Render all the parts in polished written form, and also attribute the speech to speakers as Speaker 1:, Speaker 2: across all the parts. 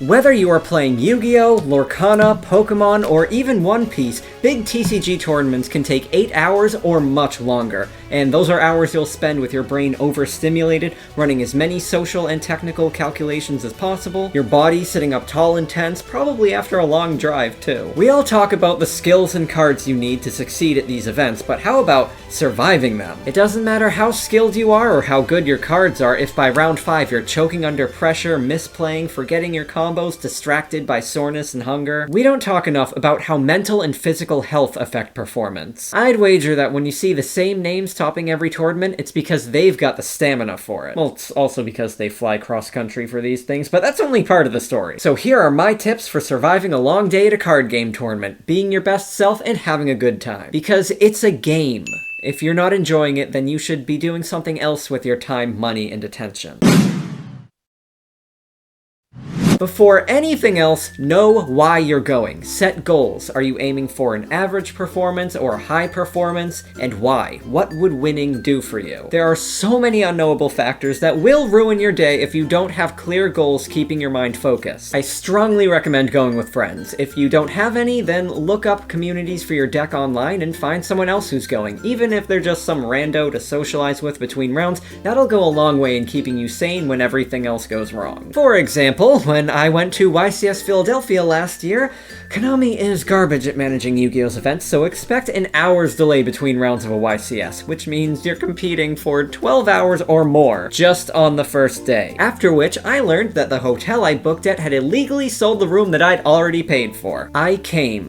Speaker 1: Whether you are playing Yu-Gi-Oh!, Lorcana, Pokemon, or even One Piece, big TCG tournaments can take 8 hours or much longer, and those are hours you'll spend with your brain overstimulated, running as many social and technical calculations as possible, your body sitting up tall and tense, probably after a long drive too. We all talk about the skills and cards you need to succeed at these events, but how about surviving them? It doesn't matter how skilled you are or how good your cards are if by round 5 you're choking under pressure, misplaying, forgetting your combos, distracted by soreness and hunger. We don't talk enough about how mental and physical health affect performance. I'd wager that when you see the same names topping every tournament, it's because they've got the stamina for it. Well, it's also because they fly cross-country for these things, but that's only part of the story. So here are my tips for surviving a long day at a card game tournament, being your best self, and having a good time. Because it's a game. If you're not enjoying it, then you should be doing something else with your time, money, and attention. Before anything else, know why you're going. Set goals. Are you aiming for an average performance or high performance? And why? What would winning do for you? There are so many unknowable factors that will ruin your day if you don't have clear goals keeping your mind focused. I strongly recommend going with friends. If you don't have any, then look up communities for your deck online and find someone else who's going. Even if they're just some rando to socialize with between rounds, that'll go a long way in keeping you sane when everything else goes wrong. For example, when I went to YCS Philadelphia last year, Konami is garbage at managing Yu-Gi-Oh's events, so expect an hour's delay between rounds of a YCS, which means you're competing for 12 hours or more just on the first day. After which, I learned that the hotel I booked at had illegally sold the room that I'd already paid for. I came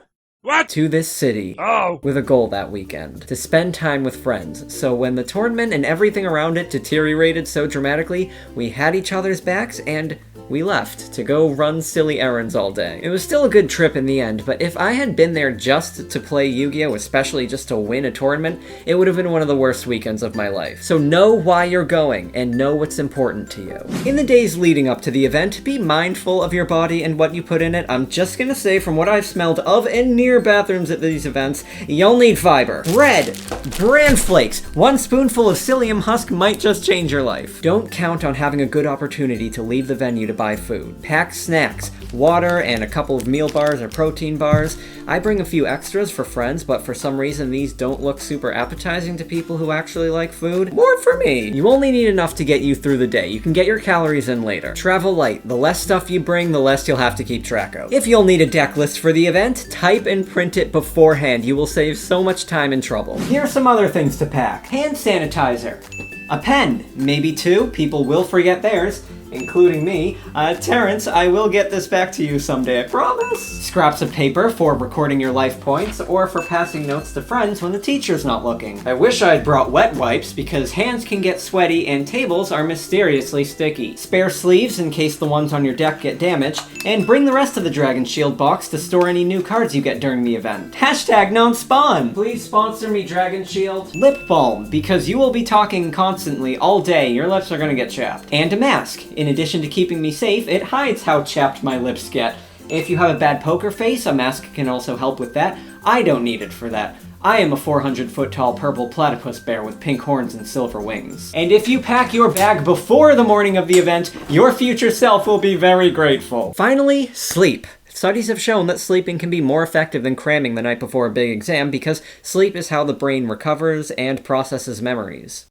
Speaker 1: to this city with a goal that weekend, to spend time with friends. So when the tournament and everything around it deteriorated so dramatically, we had each other's backs and we left to go run silly errands all day. It was still a good trip in the end, but if I had been there just to play Yu-Gi-Oh!, especially just to win a tournament, it would have been one of the worst weekends of my life. So know why you're going, and know what's important to you. In the days leading up to the event, be mindful of your body and what you put in it. I'm just gonna say, from what I've smelled of and near bathrooms at these events, you'll need fiber. Bread, bran flakes, 1 spoonful of psyllium husk might just change your life. Don't count on having a good opportunity to leave the venue to buy food. Pack snacks, water, and a couple of meal bars or protein bars. I bring a few extras for friends, but for some reason these don't look super appetizing to people who actually like food. More for me! You only need enough to get you through the day. You can get your calories in later. Travel light. The less stuff you bring, the less you'll have to keep track of. If you'll need a deck list for the event, type and print it beforehand. You will save so much time and trouble. Here are some other things to pack. Hand sanitizer. A pen. Maybe 2. People will forget theirs, including me. Terrence, I will get this back to you someday, I promise. Scraps of paper for recording your life points, or for passing notes to friends when the teacher's not looking. I wish I'd brought wet wipes, because hands can get sweaty and tables are mysteriously sticky. Spare sleeves in case the ones on your deck get damaged, and bring the rest of the Dragon Shield box to store any new cards you get during the event. Hashtag non-spawn! Please sponsor me, Dragon Shield. Lip balm, because you will be talking constantly all day, your lips are gonna get chapped. And a mask. In addition to keeping me safe, it hides how chapped my lips get. If you have a bad poker face, a mask can also help with that. I don't need it for that. I am a 400-foot-tall purple platypus bear with pink horns and silver wings. And if you pack your bag before the morning of the event, your future self will be very grateful. Finally, sleep. Studies have shown that sleeping can be more effective than cramming the night before a big exam because sleep is how the brain recovers and processes memories.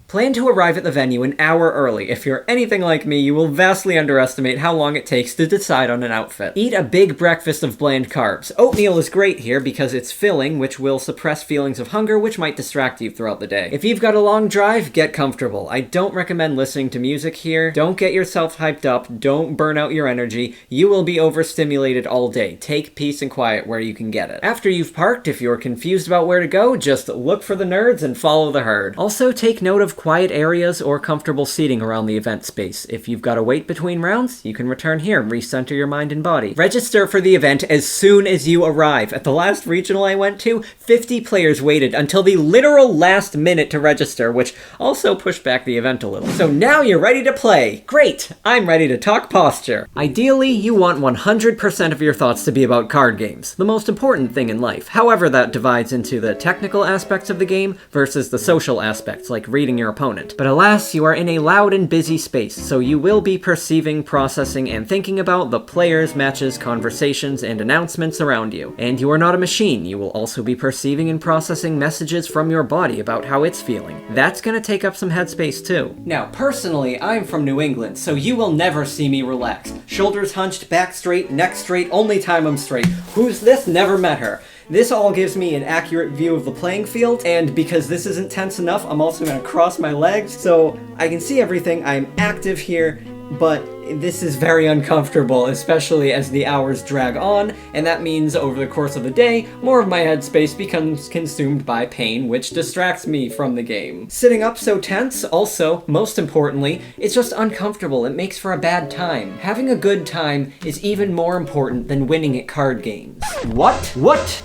Speaker 1: Plan to arrive at the venue an hour early. If you're anything like me, you will vastly underestimate how long it takes to decide on an outfit. Eat a big breakfast of bland carbs. Oatmeal is great here because it's filling, which will suppress feelings of hunger, which might distract you throughout the day. If you've got a long drive, get comfortable. I don't recommend listening to music here. Don't get yourself hyped up. Don't burn out your energy. You will be overstimulated all day. Take peace and quiet where you can get it. After you've parked, if you're confused about where to go, just look for the nerds and follow the herd. Also, take note of quiet areas or comfortable seating around the event space. If you've got to wait between rounds, you can return here and recenter your mind and body. Register for the event as soon as you arrive. At the last regional I went to, 50 players waited until the literal last minute to register, which also pushed back the event a little. So now you're ready to play. Great! I'm ready to talk posture. Ideally, you want 100% of your thoughts to be about card games, the most important thing in life. However, that divides into the technical aspects of the game versus the social aspects, like reading your opponent. But alas, you are in a loud and busy space, so you will be perceiving, processing, and thinking about the players, matches, conversations, and announcements around you. And you are not a machine, you will also be perceiving and processing messages from your body about how it's feeling. That's gonna take up some headspace too. Now, personally, I'm from New England, so you will never see me relax. Shoulders hunched, back straight, neck straight, only time I'm straight. Who's this? Never met her. This all gives me an accurate view of the playing field, and because this isn't tense enough, I'm also gonna cross my legs, so I can see everything. I'm active here, but this is very uncomfortable, especially as the hours drag on, and that means over the course of the day, more of my headspace becomes consumed by pain, which distracts me from the game. Sitting up so tense, also, most importantly, it's just uncomfortable. It makes for a bad time. Having a good time is even more important than winning at card games. What?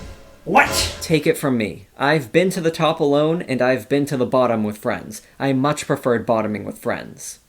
Speaker 1: Take it from me. I've been to the top alone, and I've been to the bottom with friends. I much preferred bottoming with friends.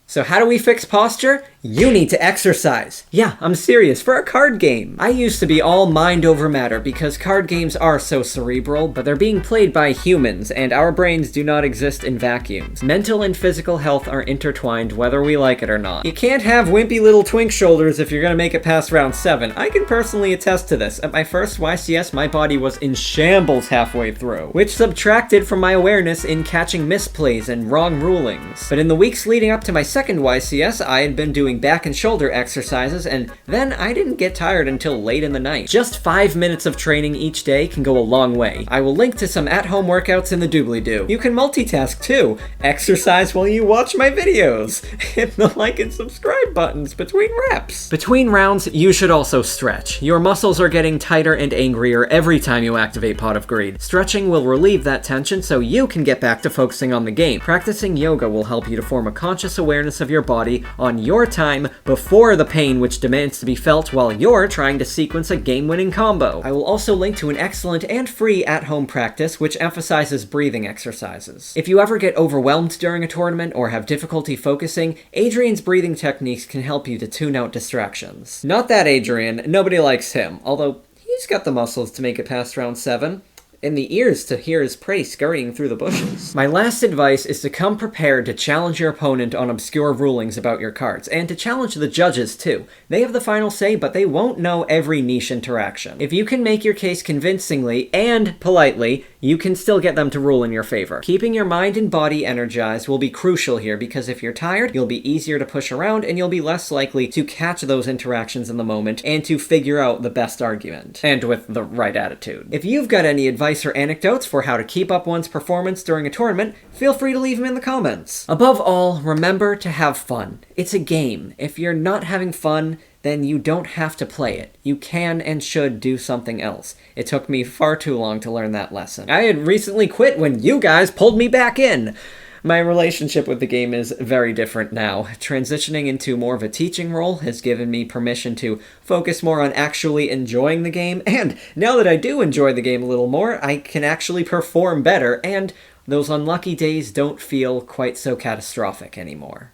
Speaker 1: So how do we fix posture? You need to exercise. Yeah, I'm serious, for a card game. I used to be all mind over matter because card games are so cerebral, but they're being played by humans, and our brains do not exist in vacuums. Mental and physical health are intertwined whether we like it or not. You can't have wimpy little twink shoulders if you're gonna make it past round 7. I can personally attest to this. At my first YCS, my body was in shambles halfway through, which subtracted from my awareness in catching misplays and wrong rulings. But in the weeks leading up to my second YCS, I had been doing back and shoulder exercises, and then I didn't get tired until late in the night. Just 5 minutes of training each day can go a long way. I will link to some at-home workouts in the doobly-doo. You can multitask too. Exercise while you watch my videos. Hit the like and subscribe buttons between reps. Between rounds, you should also stretch. Your muscles are getting tighter and angrier every time you activate Pot of Greed. Stretching will relieve that tension so you can get back to focusing on the game. Practicing yoga will help you to form a conscious awareness of your body on your time before the pain which demands to be felt while you're trying to sequence a game-winning combo. I will also link to an excellent and free at-home practice which emphasizes breathing exercises. If you ever get overwhelmed during a tournament or have difficulty focusing, Adrian's breathing techniques can help you to tune out distractions. Not that Adrian, nobody likes him, although he's got the muscles to make it past round 7. And the ears to hear his prey scurrying through the bushes. My last advice is to come prepared to challenge your opponent on obscure rulings about your cards, and to challenge the judges too. They have the final say, but they won't know every niche interaction. If you can make your case convincingly and politely, you can still get them to rule in your favor. Keeping your mind and body energized will be crucial here, because if you're tired, you'll be easier to push around, and you'll be less likely to catch those interactions in the moment and to figure out the best argument, and with the right attitude. If you've got any advice or anecdotes for how to keep up one's performance during a tournament, feel free to leave them in the comments. Above all, remember to have fun. It's a game. If you're not having fun, then you don't have to play it. You can and should do something else. It took me far too long to learn that lesson. I had recently quit when you guys pulled me back in. My relationship with the game is very different now. Transitioning into more of a teaching role has given me permission to focus more on actually enjoying the game, and now that I do enjoy the game a little more, I can actually perform better, and those unlucky days don't feel quite so catastrophic anymore.